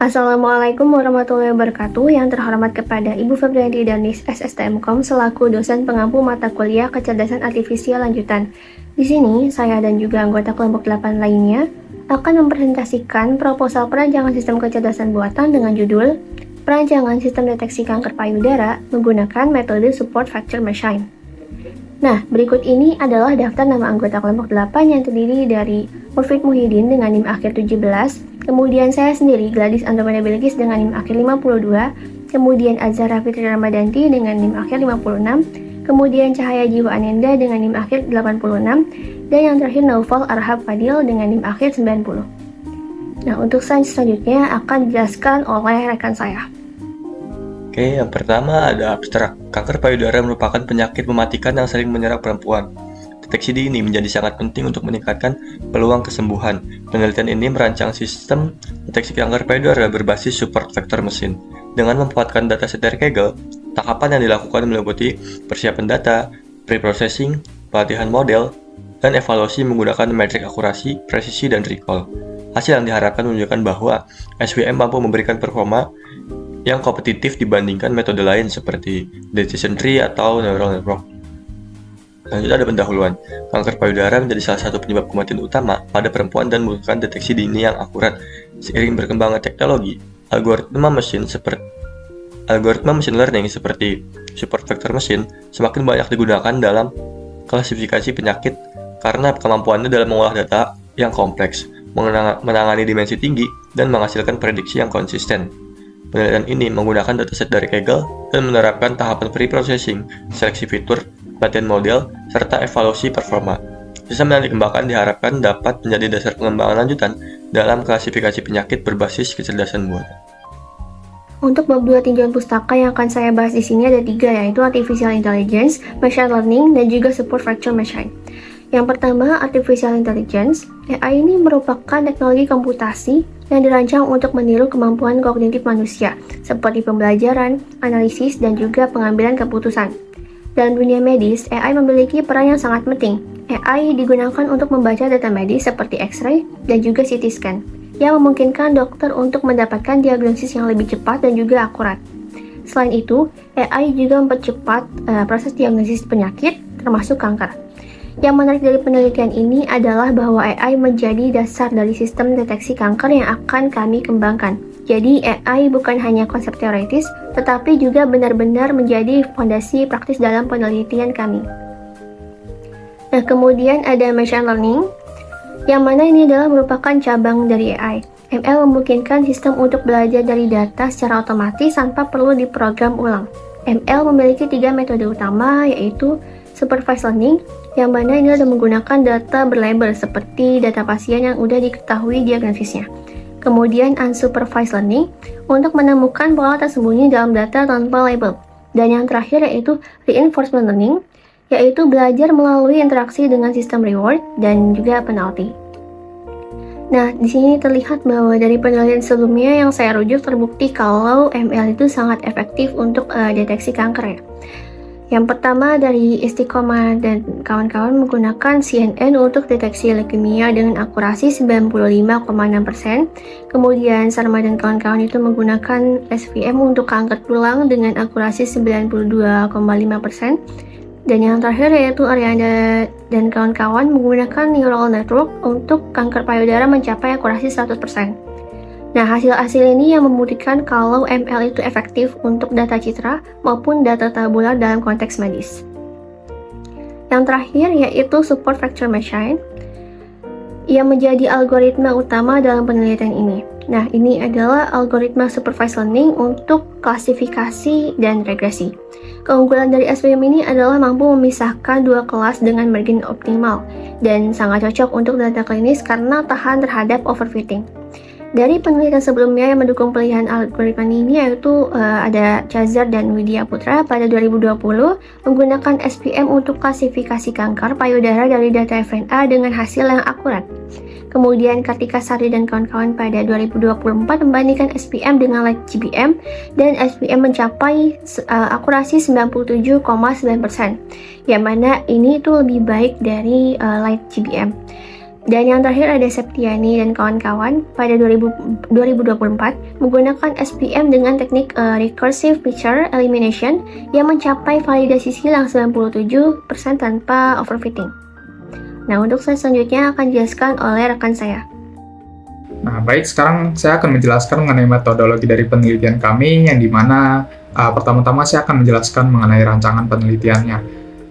Assalamualaikum warahmatullahi wabarakatuh. Yang terhormat kepada Ibu Febrianti Danis SSTMkom selaku dosen pengampu mata kuliah Kecerdasan Artifisial Lanjutan. Di sini, saya dan juga anggota kelompok 8 lainnya akan mempresentasikan proposal perancangan sistem kecerdasan buatan dengan judul Perancangan Sistem Deteksi Kanker Payudara menggunakan metode Support Fracture Machine. Nah, berikut ini adalah daftar nama anggota kelompok 8 yang terdiri dari Murfid Muhyiddin dengan NIM akhir 17, kemudian saya sendiri Gladys Andromeda Bilqis dengan NIM akhir 52, kemudian Azhara Fitri Ramadanti dengan NIM akhir 56, kemudian Cahaya Jiwa Anenda dengan NIM akhir 86, dan yang terakhir Naufal Arhab Fadil dengan NIM akhir 90. Nah, untuk selanjutnya akan dijelaskan oleh rekan saya. Oke, yang pertama ada abstrak. Kanker payudara merupakan penyakit mematikan yang sering menyerang perempuan. Deteksi dini menjadi sangat penting untuk meningkatkan peluang kesembuhan. Penelitian ini merancang sistem deteksi kanker payudara berbasis support vector mesin. Dengan memanfaatkan dataset dari Kaggle, tahapan yang dilakukan meliputi persiapan data, pre-processing, pelatihan model, dan evaluasi menggunakan metrik akurasi, presisi, dan recall. Hasil yang diharapkan menunjukkan bahwa SWM mampu memberikan performa yang kompetitif dibandingkan metode lain seperti decision tree atau neural network. Selanjutnya ada pendahuluan. Kanker payudara menjadi salah satu penyebab kematian utama pada perempuan dan membutuhkan deteksi dini yang akurat. Seiring berkembangnya teknologi, algoritma mesin learning seperti support vector machine semakin banyak digunakan dalam klasifikasi penyakit karena kemampuannya dalam mengolah data yang kompleks, menangani dimensi tinggi, dan menghasilkan prediksi yang konsisten. Penelitian ini menggunakan dataset dari Kaggle dan menerapkan tahapan pre-processing, seleksi fitur, pelatihan model, serta evaluasi performa. Sistem yang dikembangkan diharapkan dapat menjadi dasar pengembangan lanjutan dalam klasifikasi penyakit berbasis kecerdasan buatan. Untuk bab 2 tinjauan pustaka yang akan saya bahas di sini ada 3, yaitu Artificial Intelligence, Machine Learning, dan juga Support Fracture Machine. Yang pertama, Artificial Intelligence. AI ini merupakan teknologi komputasi yang dirancang untuk meniru kemampuan kognitif manusia, seperti pembelajaran, analisis, dan juga pengambilan keputusan. Dalam dunia medis, AI memiliki peran yang sangat penting. AI digunakan untuk membaca data medis seperti X-ray dan juga CT scan, yang memungkinkan dokter untuk mendapatkan diagnosis yang lebih cepat dan juga akurat. Selain itu, AI juga mempercepat proses diagnosis penyakit, termasuk kanker. Yang menarik dari penelitian ini adalah bahwa AI menjadi dasar dari sistem deteksi kanker yang akan kami kembangkan. Jadi AI bukan hanya konsep teoritis, tetapi juga benar-benar menjadi fondasi praktis dalam penelitian kami. Nah, kemudian ada Machine Learning, yang mana ini adalah merupakan cabang dari AI. ML memungkinkan sistem untuk belajar dari data secara otomatis tanpa perlu diprogram ulang. ML memiliki 3 metode utama, yaitu Supervised Learning, yang mana ini adalah menggunakan data berlabel seperti data pasien yang sudah diketahui diagnosisnya. Kemudian Unsupervised Learning untuk menemukan pola tersembunyi dalam data tanpa label. Dan yang terakhir yaitu Reinforcement Learning, yaitu belajar melalui interaksi dengan sistem reward dan juga penalti. Nah, di sini terlihat bahwa dari penelitian sebelumnya yang saya rujuk terbukti kalau ML itu sangat efektif untuk deteksi kanker ya. Yang pertama dari Istiqomah dan kawan-kawan menggunakan CNN untuk deteksi leukemia dengan akurasi 95,6%. Kemudian Sarma dan kawan-kawan itu menggunakan SVM untuk kanker tulang dengan akurasi 92,5%. Dan yang terakhir yaitu Arianda dan kawan-kawan menggunakan neural network untuk kanker payudara mencapai akurasi 100%. Nah, hasil-hasil ini yang membuktikan kalau ML itu efektif untuk data citra maupun data tabular dalam konteks medis. Yang terakhir yaitu Support Fracture Machine yang menjadi algoritma utama dalam penelitian ini. Nah, ini adalah algoritma Supervised Learning untuk klasifikasi dan regresi. Keunggulan dari SVM ini adalah mampu memisahkan 2 kelas dengan margin optimal dan sangat cocok untuk data klinis karena tahan terhadap overfitting. Dari penelitian sebelumnya yang mendukung pilihan algoritma ini yaitu ada Chazar dan Widya Putra pada 2020 menggunakan SPM untuk klasifikasi kanker payudara dari data FNA dengan hasil yang akurat. Kemudian Kartika Sari dan kawan-kawan pada 2024 membandingkan SPM dengan Light GBM dan SPM mencapai akurasi 97,9%, yang mana ini itu lebih baik dari Light GBM. Dan yang terakhir ada Septiani dan kawan-kawan pada 2024 menggunakan SPM dengan teknik Recursive Feature Elimination yang mencapai validasi silang 97% tanpa overfitting. Nah, untuk slide selanjutnya akan dijelaskan oleh rekan saya. Nah, baik, sekarang saya akan menjelaskan mengenai metodologi dari penelitian kami, yang dimana pertama-tama saya akan menjelaskan mengenai rancangan penelitiannya.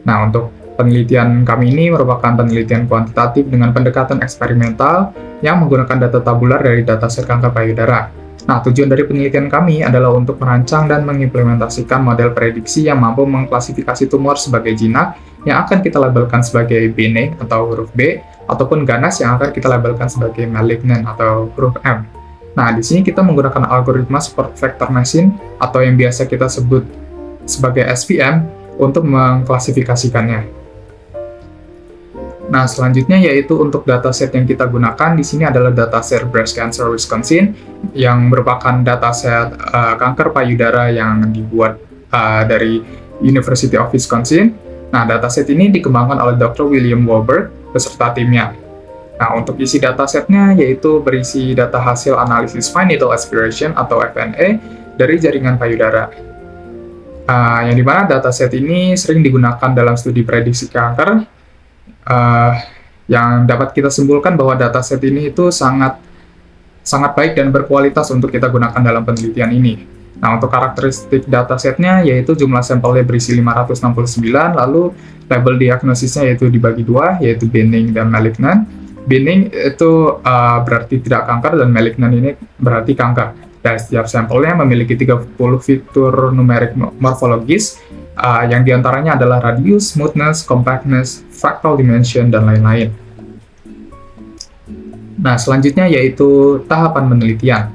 Nah, untuk penelitian kami ini merupakan penelitian kuantitatif dengan pendekatan eksperimental yang menggunakan data tabular dari dataset kanker payudara. Nah, tujuan dari penelitian kami adalah untuk merancang dan mengimplementasikan model prediksi yang mampu mengklasifikasi tumor sebagai jinak yang akan kita labelkan sebagai benign atau huruf B, ataupun ganas yang akan kita labelkan sebagai malignant atau huruf M. Nah, di sini kita menggunakan algoritma support vector machine atau yang biasa kita sebut sebagai SVM untuk mengklasifikasikannya. Nah, selanjutnya yaitu untuk dataset yang kita gunakan di sini adalah dataset Breast Cancer Wisconsin yang merupakan dataset kanker payudara yang dibuat dari University of Wisconsin. Nah, dataset ini dikembangkan oleh Dr. William Wahlberg beserta timnya. Nah, untuk isi datasetnya yaitu berisi data hasil analisis fine needle aspiration atau FNA dari jaringan payudara. Yang dimana dataset ini sering digunakan dalam studi prediksi kanker, yang dapat kita simpulkan bahwa dataset ini itu sangat baik dan berkualitas untuk kita gunakan dalam penelitian ini. Nah, untuk karakteristik datasetnya yaitu jumlah sampelnya berisi 569, lalu label diagnosisnya yaitu dibagi dua, yaitu benign dan malignant. Benign itu berarti tidak kanker, dan malignant ini berarti kanker. Dan setiap sampelnya memiliki 30 fitur numerik morfologis, yang diantaranya adalah radius, smoothness, compactness, fractal dimension, dan lain-lain. Nah, selanjutnya yaitu tahapan penelitian.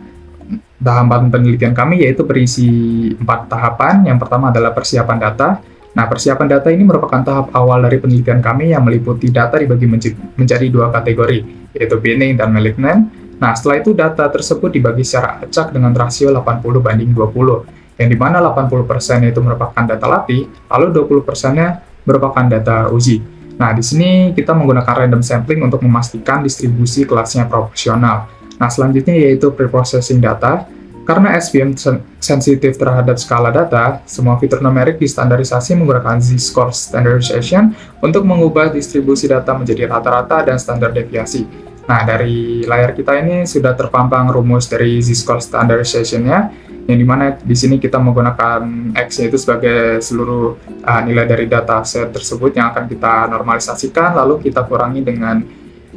Tahapan penelitian kami yaitu berisi 4 tahapan. Yang pertama adalah persiapan data. Nah, persiapan data ini merupakan tahap awal dari penelitian kami yang meliputi data dibagi menjadi 2 kategori, yaitu benign dan malignant. Nah, setelah itu data tersebut dibagi secara acak dengan rasio 80/20, yang dimana 80% itu merupakan data latih, lalu 20%-nya merupakan data uji. Nah, di sini kita menggunakan random sampling untuk memastikan distribusi kelasnya proporsional. Nah, selanjutnya yaitu preprocessing data. Karena SVM sensitif terhadap skala data, semua fitur numerik distandarisasi menggunakan Z-score standardization untuk mengubah distribusi data menjadi rata-rata dan standar deviasi. Nah, dari layar kita ini sudah terpampang rumus dari Z-score standardization-nya, yang dimana di sini kita menggunakan X yaitu sebagai seluruh nilai dari dataset tersebut yang akan kita normalisasikan, lalu kita kurangi dengan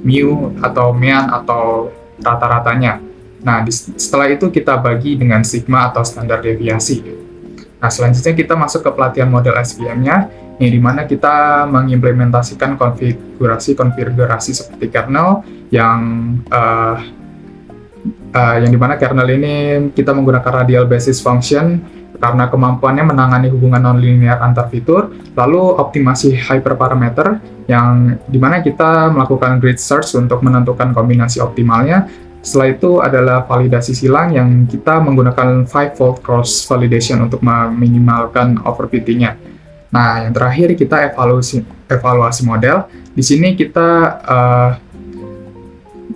mu atau mean atau rata-ratanya. Nah, setelah itu kita bagi dengan sigma atau standar deviasi. Nah, selanjutnya kita masuk ke pelatihan model SVM-nya, yang dimana kita mengimplementasikan konfigurasi seperti kernel, yang dimana kernel ini kita menggunakan radial basis function karena kemampuannya menangani hubungan nonlinear antar fitur, lalu optimasi hyperparameter, yang dimana kita melakukan grid search untuk menentukan kombinasi optimalnya. Setelah itu adalah validasi silang yang kita menggunakan 5-fold cross validation untuk meminimalkan overfitting-nya. Nah, yang terakhir kita evaluasi model. Di sini kita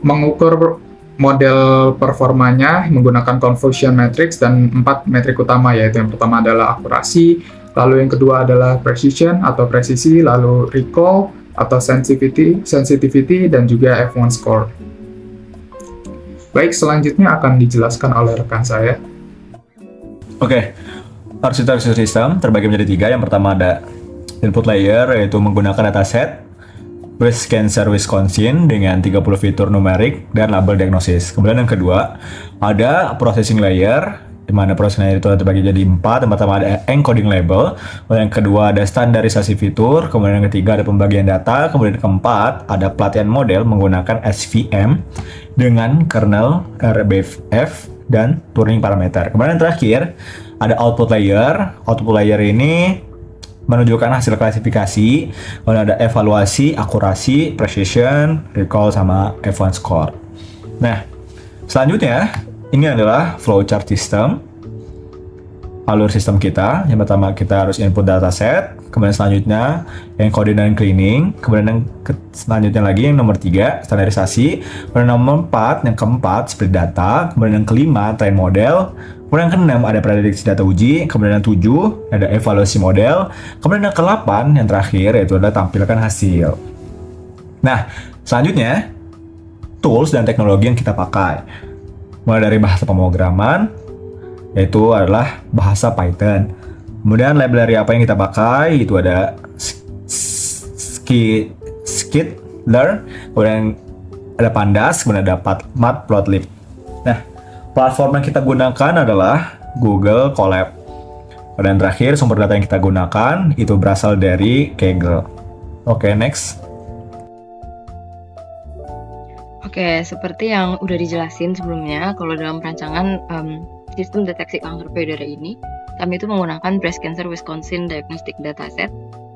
mengukur model performanya menggunakan confusion matrix dan 4 metrik utama, yaitu yang pertama adalah akurasi, lalu yang kedua adalah precision atau presisi, lalu recall atau sensitivity, dan juga F1 score. Baik, selanjutnya akan dijelaskan oleh rekan saya. Oke, arsitektur sistem terbagi menjadi 3. Yang pertama ada input layer, yaitu menggunakan dataset Breast Cancer Wisconsin dengan 30 fitur numerik dan label diagnosis. Kemudian yang kedua ada processing layer, di mana processing layer itu terbagi jadi 4. Yang pertama ada encoding label, kemudian yang kedua ada standarisasi fitur, kemudian yang ketiga ada pembagian data, kemudian yang keempat ada pelatihan model menggunakan SVM dengan kernel RBF dan tuning parameter. Kemudian yang terakhir ada output layer. Output layer ini menunjukkan hasil klasifikasi, kemudian ada evaluasi, akurasi, precision, recall, sama F1 score. Nah, selanjutnya ini adalah flowchart system. alur sistem kita. Yang pertama kita harus input dataset, kemudian selanjutnya yang coding dan cleaning, kemudian yang selanjutnya lagi yang nomor 3 standarisasi, kemudian nomor 4 yang keempat split data, kemudian yang kelima train model, kemudian yang keenam ada prediksi data uji, kemudian yang 7 ada evaluasi model, kemudian yang ke-8 yang terakhir yaitu adalah tampilkan hasil. Nah, selanjutnya tools dan teknologi yang kita pakai. Mulai dari bahasa pemrograman, yaitu adalah bahasa Python. Kemudian library apa yang kita pakai, itu ada Skitler, kemudian ada Pandas, kemudian ada Matplotlib. Nah, platform yang kita gunakan adalah Google Colab. Dan terakhir, sumber data yang kita gunakan itu berasal dari Kaggle. Oke, next. Oke, seperti yang udah dijelasin sebelumnya, kalau dalam perancangan sistem deteksi kanker payudara ini, kami itu menggunakan Breast Cancer Wisconsin Diagnostic Dataset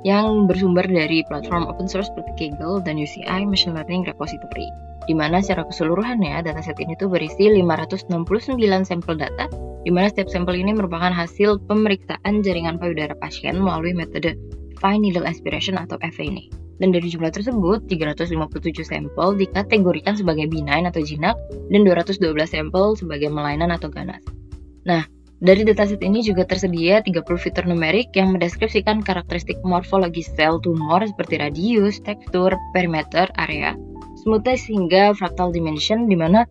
yang bersumber dari platform open source seperti Kaggle dan UCI Machine Learning Repository, di mana secara keseluruhannya dataset ini tuh berisi 569 sampel data, di mana setiap sampel ini merupakan hasil pemeriksaan jaringan payudara pasien melalui metode Fine Needle Aspiration atau FNA. Dan dari jumlah tersebut, 357 sampel dikategorikan sebagai benign atau jinak dan 212 sampel sebagai malignan atau ganas. Nah, dari dataset ini juga tersedia 30 fitur numerik yang mendeskripsikan karakteristik morfologi sel tumor seperti radius, tekstur, perimeter, area, smoothness hingga fractal dimension, di mana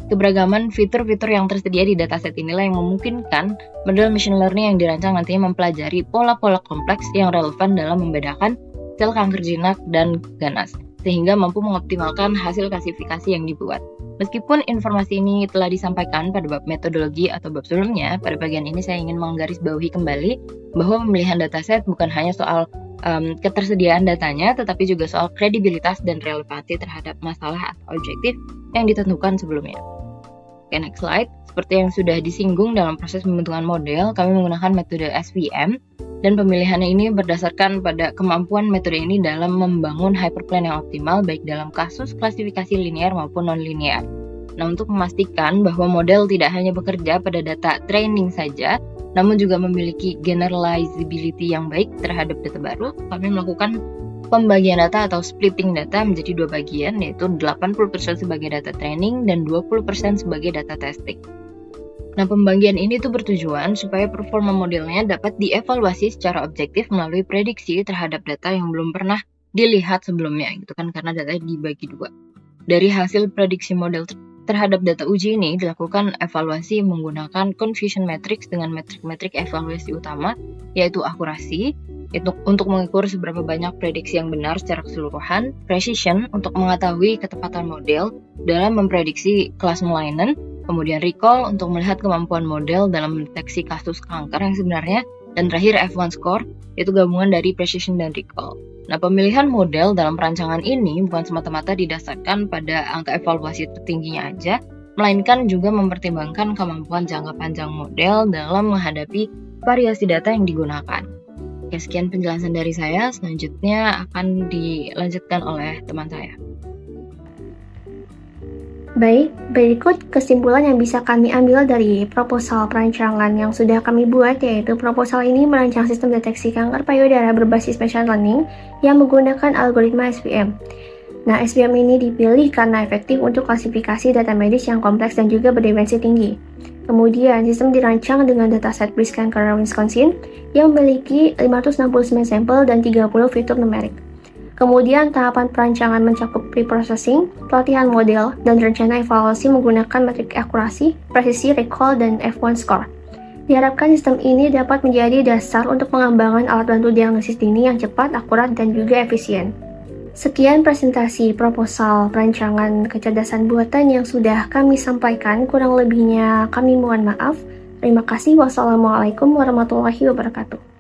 keberagaman fitur-fitur yang tersedia di dataset inilah yang memungkinkan model machine learning yang dirancang nantinya mempelajari pola-pola kompleks yang relevan dalam membedakan sel kanker jinak dan ganas, sehingga mampu mengoptimalkan hasil klasifikasi yang dibuat. Meskipun informasi ini telah disampaikan pada bab metodologi atau bab sebelumnya, pada bagian ini saya ingin menggarisbawahi kembali bahwa pemilihan dataset bukan hanya soal ketersediaan datanya, tetapi juga soal kredibilitas dan relevansi terhadap masalah atau objektif yang ditentukan sebelumnya. Oke, next slide. Seperti yang sudah disinggung dalam proses pembentukan model, kami menggunakan metode SVM, dan pemilihannya ini berdasarkan pada kemampuan metode ini dalam membangun hyperplane yang optimal baik dalam kasus klasifikasi linear maupun non-linear. Nah, untuk memastikan bahwa model tidak hanya bekerja pada data training saja, namun juga memiliki generalizability yang baik terhadap data baru, kami melakukan pembagian data atau splitting data menjadi 2 bagian, yaitu 80% sebagai data training dan 20% sebagai data testing. Nah, pembagian ini tuh bertujuan supaya performa modelnya dapat dievaluasi secara objektif melalui prediksi terhadap data yang belum pernah dilihat sebelumnya, gitu kan, karena data dibagi 2. Dari hasil prediksi model terhadap data uji ini dilakukan evaluasi menggunakan confusion matrix dengan metrik-metrik evaluasi utama, yaitu akurasi, untuk mengukur seberapa banyak prediksi yang benar secara keseluruhan, precision untuk mengetahui ketepatan model dalam memprediksi kelas malignan, kemudian recall untuk melihat kemampuan model dalam mendeteksi kasus kanker yang sebenarnya, dan terakhir F1 score, yaitu gabungan dari precision dan recall. Nah, pemilihan model dalam perancangan ini bukan semata-mata didasarkan pada angka evaluasi tertingginya aja, melainkan juga mempertimbangkan kemampuan jangka panjang model dalam menghadapi variasi data yang digunakan. Oke, sekian penjelasan dari saya, selanjutnya akan dilanjutkan oleh teman saya. Baik, berikut kesimpulan yang bisa kami ambil dari proposal perancangan yang sudah kami buat, yaitu proposal ini merancang sistem deteksi kanker payudara berbasis machine learning yang menggunakan algoritma SVM. Nah, SVM ini dipilih karena efektif untuk klasifikasi data medis yang kompleks dan juga berdimensi tinggi. Kemudian, sistem dirancang dengan dataset Breast Cancer Wisconsin yang memiliki 569 sampel dan 30 fitur numerik. Kemudian, tahapan perancangan mencakup pre-processing, pelatihan model, dan rencana evaluasi menggunakan metrik akurasi, presisi, recall, dan F1 score. Diharapkan sistem ini dapat menjadi dasar untuk pengembangan alat bantu diagnosis dini yang cepat, akurat, dan juga efisien. Sekian presentasi proposal perancangan kecerdasan buatan yang sudah kami sampaikan, kurang lebihnya kami mohon maaf. Terima kasih. Wassalamualaikum warahmatullahi wabarakatuh.